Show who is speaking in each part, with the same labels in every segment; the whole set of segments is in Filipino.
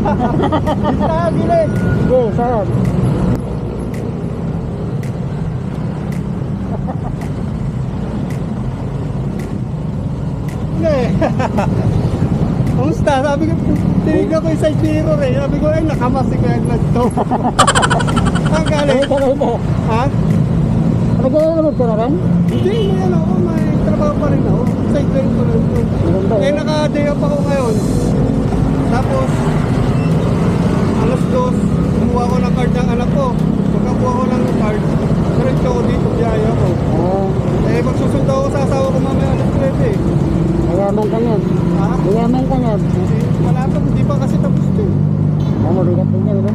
Speaker 1: Dito na, gilid.
Speaker 2: Sige, saan?
Speaker 1: Hindi. Kumusta? Sabi ko, tinignan ko yung side mirror eh. Sabi ko, ay nakamas si Kuya Glad to. Ang galing. Ha?
Speaker 2: Nag-aalala ka na rin?
Speaker 1: Hindi, may ano ako, may trabaho pa rin ako. Side line ko lang ito. Eh, naka-day off ako ngayon. Tapos, alas 2, kumuha ko ng card ng anak ko. Pagkakuha ko ng card, diretso ako dito, biyaya ko. Eh, magsusundo ako sa asawa ko mamaya alas 13 eh.
Speaker 2: Mayaman ka yan.
Speaker 1: Ha?
Speaker 2: Mayaman ka yan.
Speaker 1: Wala pa, hindi pa kasi tapos ito eh.
Speaker 2: Mabigat din yan, diba?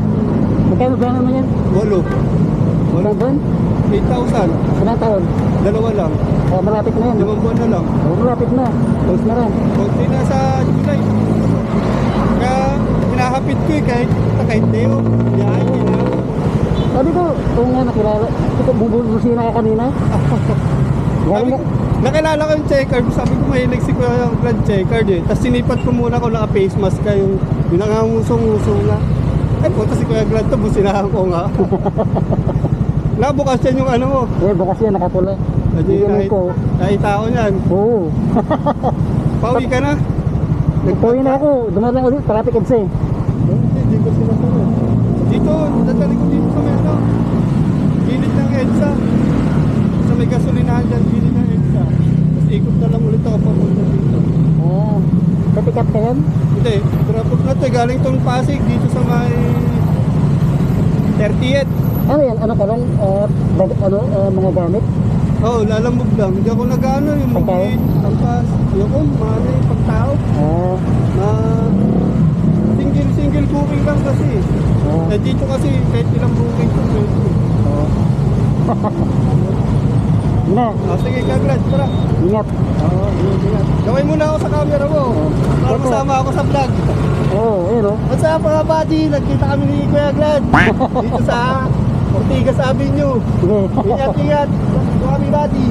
Speaker 2: Magkano ba naman yan?
Speaker 1: 8.
Speaker 2: Walang doon?
Speaker 1: 8,000.
Speaker 2: Ilang taon?
Speaker 1: Dalawa lang.
Speaker 2: Malapit na yan.
Speaker 1: 5 buwan na lang.
Speaker 2: Malapit na. Close na rin.
Speaker 1: Kunti na sa July. Kaya hinahapit ko eh kahit Leo. Yan, yun na.
Speaker 2: Sabi ko, kung nga nakilala, ito bubulbusin na ka kanina.
Speaker 1: Sabi ko, nakilala ko yung checkered. Sabi ko mahilig si Kuya yung blood checkered eh. Tapos sinipat ko muna kung naka-face mask ka yung nangangasong-usong na. Ay punta si Kuya Glad to, businahan ko nga. Nabukas yan yung ano mo.
Speaker 2: Eh, bukas yan, nakatula.
Speaker 1: Hindi nakita ko yan.
Speaker 2: Oo.
Speaker 1: Pauwi ka na?
Speaker 2: Nagpawin na ako, dumadang ulit, traffic EDSA eh.
Speaker 1: Hindi ko sinasabi. Dito, dadali ko dito sa may ano. Gilid ng EDSA. Sa may gasolinahan dyan, gilid ng EDSA. Tapos ikot na lang ulit ako papunta dito.
Speaker 2: Pick up ka yan?
Speaker 1: Hindi, drop-off na to. Galing tong Pasig dito sa may 30th.
Speaker 2: Ano yan? Ano ka lang? Mga gamit?
Speaker 1: Oo, lalamog lang. Hindi ako nag-ano, yung
Speaker 2: Pagkain?
Speaker 1: mugit, ampas. Yung mana yung pagtao. Na single booking lang kasi. Eh dito kasi kahit ilang booking ko pwede.
Speaker 2: Na,
Speaker 1: Sige ka, Glad, tara.
Speaker 2: ingat.
Speaker 1: Ingat. Gawin muna ako sa camera mo. Para masama ako sa vlog.
Speaker 2: Ayun o.
Speaker 1: What's up mga buddy? Nagkita kami ni Kuya Glad. Dito sa Ortigas Avenue.
Speaker 2: Sige.
Speaker 1: Ingat. Kami buddy.